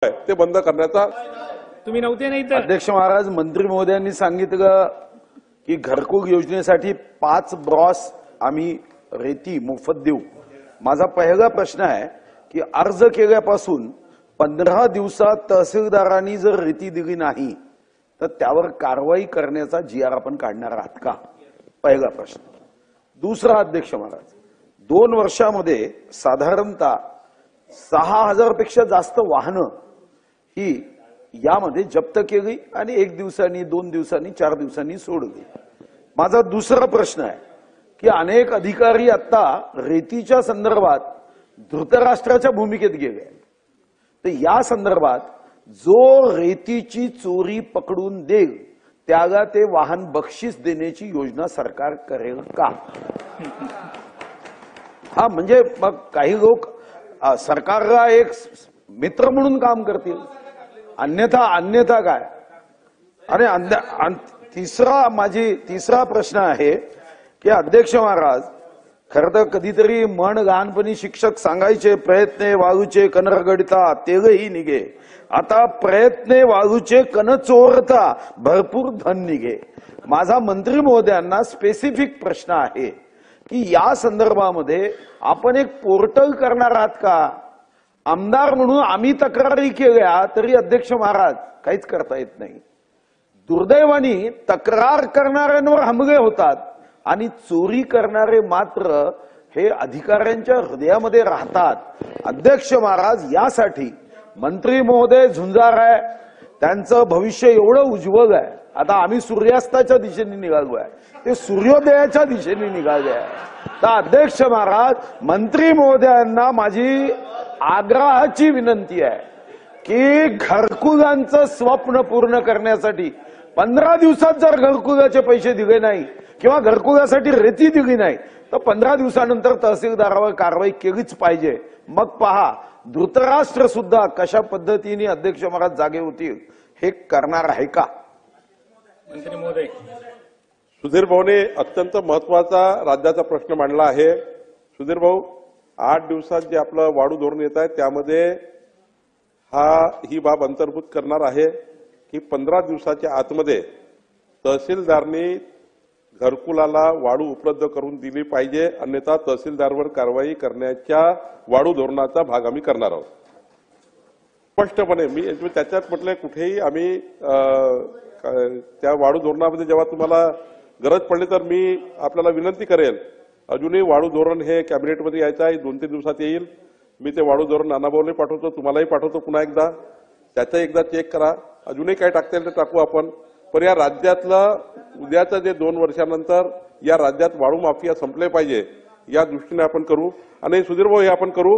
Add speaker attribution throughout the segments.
Speaker 1: ते बंद करण्याचा
Speaker 2: तुम्ही नव्हते नाही तर
Speaker 3: अध्यक्ष महाराज, मंत्री महोदयांनी सांगितलं की घरकुल योजनेसाठी 5 ब्रॉस आम्ही रेती मोफत देऊ। माझा पहिला प्रश्न आहे की अर्ज केल्यापासून 15 दिवसात तहसीलदारांनी जर रेती दिली नाही तर त्यावर कारवाई करण्याचा GR आपण काढणार आहात का? पहिला प्रश्न। दुसरा, अध्यक्ष महाराज, 2 वर्षामध्ये साधारणतः 6000 पेक्षा जास्त वाहनं ही यामध्ये जप्त केली आणि 1 दिवसांनी, 2 दिवसांनी, 4 दिवसांनी सोडली। माझा दुसरा प्रश्न आहे की अनेक अधिकारी आता रेतीच्या संदर्भात धृतराष्ट्राच्या भूमिकेत गेले, तर या संदर्भात जो रेतीची चोरी पकडून देईल त्याला ते वाहन बक्षीस देण्याची योजना सरकार करेल का? हा, म्हणजे मग काही लोक सरकारला एक मित्र म्हणून काम करतील, अन्यथा काय? आणि तिसरा प्रश्न आहे की अध्यक्ष महाराज, खरं तर कधीतरी म्हण लहानपणी शिक्षक सांगायचे, प्रयत्ने वाळूचे कण रगडता तेलही निघे। आता प्रयत्ने वाळूचे कण चोरता भरपूर धन निघे। माझा मंत्री महोदयांना स्पेसिफिक प्रश्न आहे की या संदर्भामध्ये आपण एक पोर्टल करणार आहात का? आमदार म्हणून आम्ही तक्रारी केल्या तरी अध्यक्ष महाराज काहीच करता येत नाही। दुर्दैवाने तक्रार करणाऱ्यांवर हमले होतात आणि चोरी करणारे मात्र हे अधिकाऱ्यांच्या हृदयामध्ये राहतात। अध्यक्ष महाराज, यासाठी मंत्री महोदय झुंजार आहे, त्यांचं भविष्य एवढं उज्ज्वल आहे। आता आम्ही सूर्यास्ताच्या दिशेने निघालो आहे, ते सूर्योदयाच्या दिशेने निघाले आहे। तर अध्यक्ष महाराज, मंत्री महोदयांना माझी आग्रहाची विनंती आहे की घरकुलांचं स्वप्न पूर्ण करण्यासाठी 15 दिवसात जर घरकुलाचे पैसे दिले नाही किंवा घरकुलासाठी रेती दिली नाही तर 15 दिवसानंतर तहसीलदारावर कारवाई केलीच पाहिजे। मग पहा, धृतराष्ट्र सुद्धा कशा पद्धतीने अध्यक्ष महाराज जागे होतील हे करणार आहे का?
Speaker 2: मंत्री महोदय,
Speaker 1: सुधीर भाऊने अत्यंत महत्वाचा राज्याचा प्रश्न मांडला आहे। सुधीर भाऊ, 8 दिवसात जे आपलं वाढू धोरण येत आहे त्यामध्ये ही बाब अंतर्भूत करणार आहे की 15 दिवसाच्या आतमध्ये तहसीलदारनी घरकुलाला वाढू उपलब्ध करून दिली पाहिजे, अन्यथा तहसीलदारवर कारवाई करण्याच्या वाढू धोरणाचा भाग आम्ही करणार आहोत। स्पष्टपणे मी त्याच्यात म्हटलंय, कुठेही आम्ही त्या वाढू धोरणामध्ये जेव्हा तुम्हाला गरज पडली तर मी आपल्याला विनंती करेल, अजूनही वाढू धोरण हे कॅबिनेटमध्ये यायचं आहे, 2-3 दिवसात येईल। मी ते वाढू धोरण नानाभाऊला पाठवतो, तुम्हालाही पाठवतो पुन्हा एकदा, त्याचं एकदा चेक करा। अजूनही काय टाकता येईल ते टाकू आपण, पण या राज्यातलं उद्याचं जे 2 वर्षानंतर या राज्यात वाळू माफिया संपले पाहिजे या दृष्टीने आपण करू। आणि सुधीर भाऊ, हे आपण करू,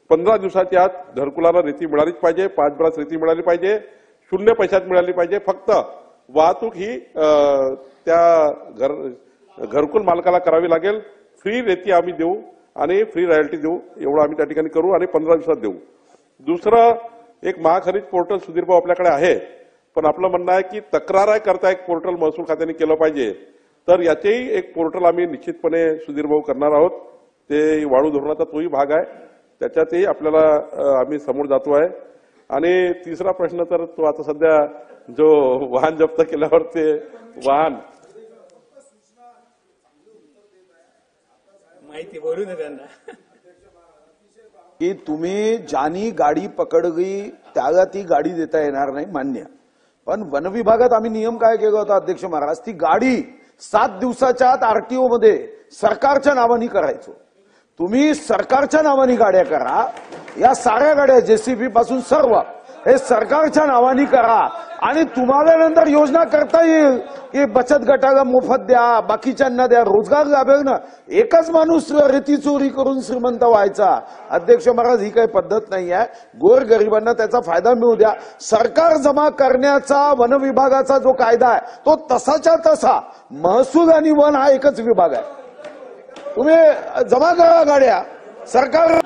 Speaker 1: 15 दिवसाच्या आत घरकुलाला रेती मिळालीच पाहिजे, 5 ब्रास रेती मिळाली पाहिजे, 0 पैशात मिळाली पाहिजे। फक्त वाहतूक ही त्या घरकुल मालकाला करावी लागेल। फ्री रेती आम्ही देऊ आणि फ्री रॉयल्टी देऊ, एवढं आम्ही त्या ठिकाणी करू आणि 15 दिवसात देऊ। दुसरं, एक महाखरीद पोर्टल सुधीर भाऊ आपल्याकडे आहे, पण आपलं म्हणणं आहे की तक्रार करता एक पोर्टल महसूल खात्याने केलं पाहिजे, तर याचेही एक पोर्टल आम्ही निश्चितपणे सुधीर भाऊ करणार आहोत। ते वाढू धोरणाचा तोही भाग आहे, त्याच्यातही आपल्याला आम्ही समोर जातो आहे। आणि तिसरा प्रश्न तर तो आता सध्या जो वाहन जप्त केल्यावर ते वाहन
Speaker 2: माहिती बोलू दे त्यांना
Speaker 3: की तुम्ही ज्यानी गाडी पकडली त्याला ती गाडी देता येणार नाही, मान्य। पण वन विभागात आम्ही नियम काय केला होता अध्यक्ष महाराज, ती गाडी 7 दिवसाच्या आत RTO मध्ये सरकारच्या नावाने करायचो। तुम्ही सरकारच्या नावाने गाड्या करा, या साऱ्या गाड्या JCB पासून सर्व हे सरकारच्या नावाने करा आणि तुम्हाला नंतर योजना करता येईल की बचत गटाला मोफत द्या, बाकीच्यांना द्या, रोजगार लाभेल ना। एकच माणूस रेती चोरी करून श्रीमंत व्हायचा। अध्यक्ष महाराज, ही काही पद्धत नाही आहे। गोरगरिबांना त्याचा फायदा मिळू द्या। सरकार जमा करण्याचा वन विभागाचा जो कायदा आहे तो तसाच्या तसा, महसूल आणि वन हा एकच विभाग आहे। तुम्ही जमा करा गाड्या, सरकार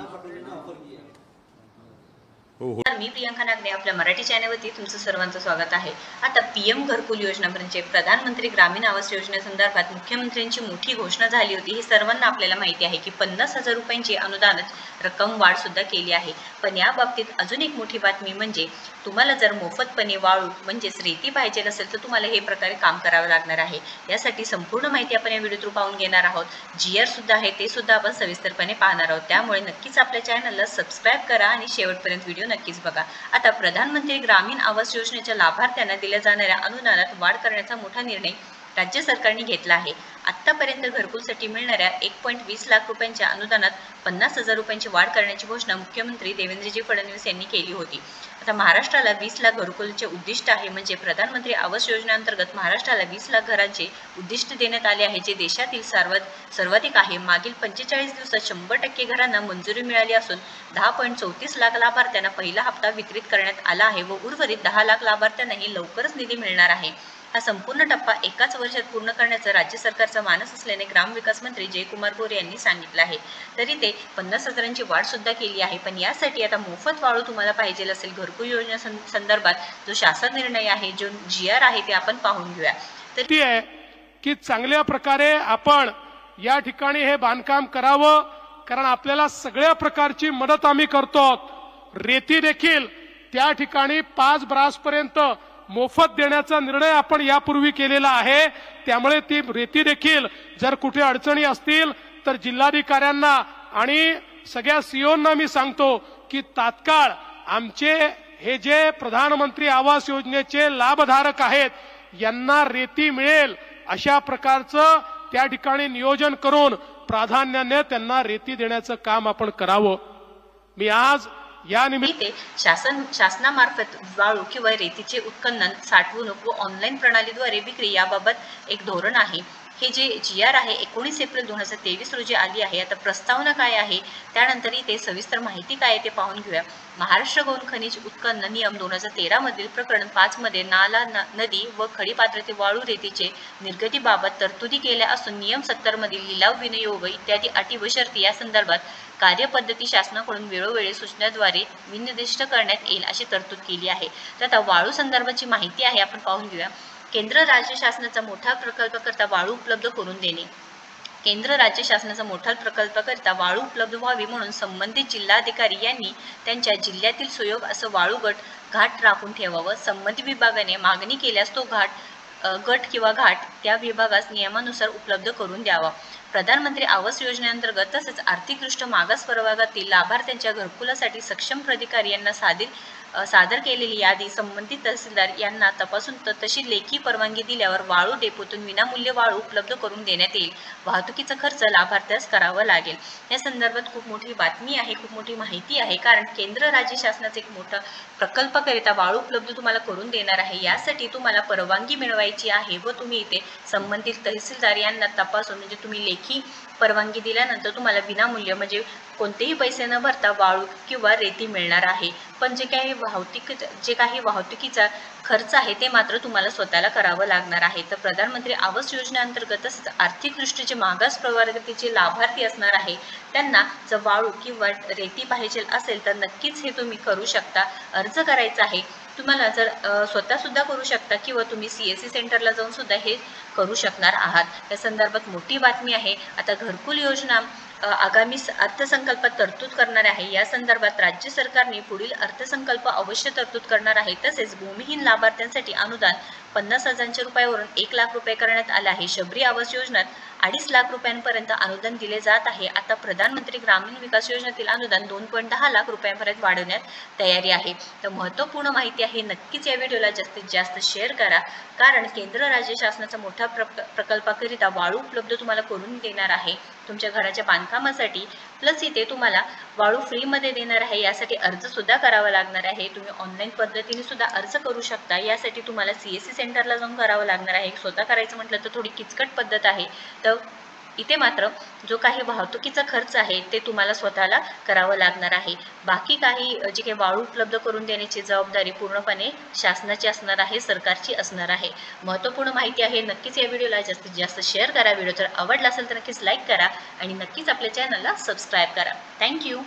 Speaker 4: मी प्रियांका नागने आपल्या मराठी चॅनलवरती तुमचं सर्वांचं स्वागत आहे। आता पीएम घरकुल योजना म्हणजे प्रधानमंत्री ग्रामीण आवास योजनेसंदर्भात मुख्यमंत्र्यांची मोठी घोषणा झाली होती। हे सर्वांना आपल्याला माहिती आहे की 50,000 रुपयांची अनुदान रक्कम वाढ सुद्धा केली आहे। पण या बाबतीत अजून एक मोठी बातमी म्हणजे तुम्हाला जर मोफतपणे वाळू म्हणजेच रेती पाहिजे असेल तर तुम्हाला हे प्रकारे काम करावं लागणार आहे। यासाठी संपूर्ण माहिती आपण या व्हिडिओ थ्रू पाहून घेणार आहोत। जीआर सुद्धा आहे ते सुद्धा आपण सविस्तरपणे पाहणार आहोत। त्यामुळे नक्कीच आपल्या चॅनलला सबस्क्राइब करा आणि शेवटपर्यंत व्हिडिओ नक्कीच बघा। आता प्रधानमंत्री ग्रामीण आवास योजनेच्या लाभार्थ्यांना दिल्या जाणाऱ्या अनुदानात वाढ करण्याचा मोठा निर्णय राज्य सरकारने घेतला आहे। आतापर्यंत घरकुलसाठी मिळणाऱ्या 1.20 लाख रुपयांच्या अनुदानात 50,000 रुपयांची वाढ करण्याची घोषणा मुख्यमंत्री देवेंद्रजी फडणवीस यांनी केली होती। आता महाराष्ट्राला 20 लाख घरकुलचे उद्दिष्ट आहे। म्हणजे प्रधानमंत्री आवास योजनेअंतर्गत महाराष्ट्राला 20 लाख घरांचे उद्दिष्ट देण्यात आले आहे, जे देशातील सर्वाधिक आहे। मागील 45 दिवसात 100% घरांना मंजुरी मिळाली असून 10.34 लाख लाभार्थ्यांना पहिला हप्ता वितरित करण्यात आला आहे व उर्वरित 10 लाख लाभार्थ्यांनाही लवकरच निधी मिळणार आहे। हा संपूर्ण टप्पा एकाच वर्षात पूर्ण करण्याचा राज्य सरकारचा मानस असल्याने ग्रामविकास मंत्री जयकुमार गोरे यांनी सांगितलं आहे। तरी ते 50,000ची वाढ सुद्धा केली आहे। पण यासाठी आता मोफत वाळू तुम्हाला पाहिजे असेल घरकुल योजना संदर्भात जो शासन निर्णय आहे, जो जीआर आहे ते आपण पाहून घेऊया।
Speaker 5: ती आहे की चांगल्या प्रकारे आपण या ठिकाणी हे बांधकाम करावं, कारण आपल्याला सगळ्या प्रकारची मदत आम्ही करतो। रेती देखील त्या ठिकाणी 5 ब्रासपर्यंत मोफत देण्याचा निर्णय आपण यापूर्वी केलेला आहे। त्यामुळे ती रेती देखील जर कुठे अडचणी असतील तर जिल्हाधिकाऱ्यांना आणि सगळ्या सीओंना मी सांगतो की तात्काळ आमचे हे जे प्रधानमंत्री आवास योजनेचे लाभधारक आहेत यांना रेती मिळेल अशा प्रकारचं त्या ठिकाणी नियोजन करून प्राधान्याने त्यांना रेती देण्याचं काम आपण करावं। मी आज या निमित्त
Speaker 4: शासनामार्फत वाळू किंवा रेतीचे उत्खनन, साठवणूक व ऑनलाईन प्रणालीद्वारे विक्री याबाबत एक धोरण आहे। हे जे जीआर आहे 19 एप्रिल 2023 रोजी आली आहे। आता प्रस्तावना काय आहे, त्यानंतर ते सविस्तर माहिती काय आहे ते पाहून घेऊया। महाराष्ट्र गौण खनिज उत्खनन नियम 2013 मधील प्रकरण 5 मध्ये नाला, नदी व खडीपात्र वाळू रेतीचे निर्गतीबाबत तरतुदी केल्या असून नियम 70 मधील लिलाव, विनियोग इत्यादी अटी व शर्ती या संदर्भात कार्यपद्धती शासनाकडून वेळोवेळी सूचनाद्वारे विनिर्दिष्ट करण्यात येईल अशी तरतूद केली आहे। तर आता वाळू संदर्भाची माहिती आहे आपण पाहून घेऊया। केंद्र राज्य शासनाचा मोठा प्रकल्पकर्ता वाळू उपलब्ध करून देणे। केंद्र राज्य शासनाचा मोठा प्रकल्पकर्ता वाळू उपलब्ध व्हावी म्हणून संबंधित जिल्हाधिकारी यांनी त्यांच्या जिल्ह्यातील सुयोग असं वाळू घाट राखून ठेवावं। संबंधित विभागाने मागणी केल्यास तो गट किंवा घाट त्या विभागास नियमानुसार उपलब्ध करून द्यावा। प्रधानमंत्री आवास योजनेअंतर्गत तसेच आर्थिकदृष्ट्या मागास प्रवर्गातील लाभार्थ्यांच्या घरकुलासाठी सक्षम प्राधिकारी यांना सादर केलेली यादी संबंधित तहसीलदार यांना तपासून तशी लेखी परवानगी दिल्यावर वाळू डेपोतून विनामूल्य वाळू उपलब्ध करून देण्यात येईल। वाहतुकीचा खर्च लाभार्थ्यास करावा लागेल। या संदर्भात खूप मोठी बातमी आहे, खूप मोठी माहिती आहे, कारण केंद्र राज्य शासनाचा एक मोठा प्रकल्पकरिता वाळू उपलब्ध तुम्हाला करून देणार आहे। यासाठी तुम्हाला परवानगी मिळवायची आहे व तुम्ही इथे संबंधित तहसीलदार यांना तपासून म्हणजे तुम्ही लेखी परवानगी दिल्यानंतर तुम्हाला विनामूल्य म्हणजे कोणतेही पैसे न भरता वाळू किंवा रेती मिळणार आहे। पण जे काही वाहतुकीचा खर्च आहे ते मात्र तुम्हाला स्वतःला करावं लागणार आहे। तर प्रधानमंत्री आवास योजनेअंतर्गत तसेच आर्थिकदृष्ट्या जे मागास प्रवर्गाचे लाभार्थी असणार आहे त्यांना जर वाळू किंवा रेती पाहिजे असेल तर नक्कीच हे तुम्ही करू शकता। अर्ज करायचा आहे तुम्हाला, जर स्वतः सुद्धा करू शकता किंवा तुम्ही सीएससी सेंटरला जाऊन सुद्धा हे करू शकणार आहात। या संदर्भात मोठी बातमी आहे। आता घरकुल योजना आगामी अर्थसंकल्पात तरतूद करणार आहे। या संदर्भात राज्य सरकारने पुढील अर्थसंकल्प अवश्य तरतूद करणार आहे। तसेच भूमिहीन लाभार्थ्यांसाठी अनुदान 50,000 रुपयावरून 1 लाख रुपये करण्यात आले आहे। शबरी आवास योजनेत 2.5 लाख रुपयांपर्यंत अनुदान दिले जात आहे। आता प्रधानमंत्री ग्रामीण विकास योजनेतील अनुदान 2.10 लाख रुपयांपर्यंत वाढवण्यात तयारी आहे। तर महत्त्वपूर्ण माहिती आहे, नक्कीच या व्हिडिओला जास्तीत जास्त शेअर करा, कारण केंद्र राज्य शासनाचा मोठा प्रकल्पाकरिता वाळू उपलब्ध तुम्हाला करून देणार आहे तुमच्या घराच्या बांधकामासाठी। प्लस इथे तुम्हाला वाळू फ्रीमध्ये देणार आहे। यासाठी अर्ज सुद्धा करावा लागणार आहे। तुम्ही ऑनलाईन पद्धतीने सुद्धा अर्ज करू शकता। यासाठी तुम्हाला सीएससी सेंटरला जाऊन करावं लागणार आहे। स्वतः करायचं म्हटलं तर थोडी किचकट पद्धत आहे। तर इथे मात्र जो काही वाहतुकीचा खर्च आहे ते तुम्हाला स्वतःला करावं लागणार आहे। बाकी काही जे काही वाळू उपलब्ध करून देण्याची जबाबदारी पूर्णपणे शासनाची असणार आहे, सरकारची असणार आहे। महत्त्वपूर्ण माहिती आहे। नक्कीच या व्हिडिओला जास्तीत जास्त शेअर करा। व्हिडिओ जर आवडला असेल तर नक्कीच लाईक करा आणि नक्कीच आपल्या चॅनलला सबस्क्राईब करा। थँक्यू।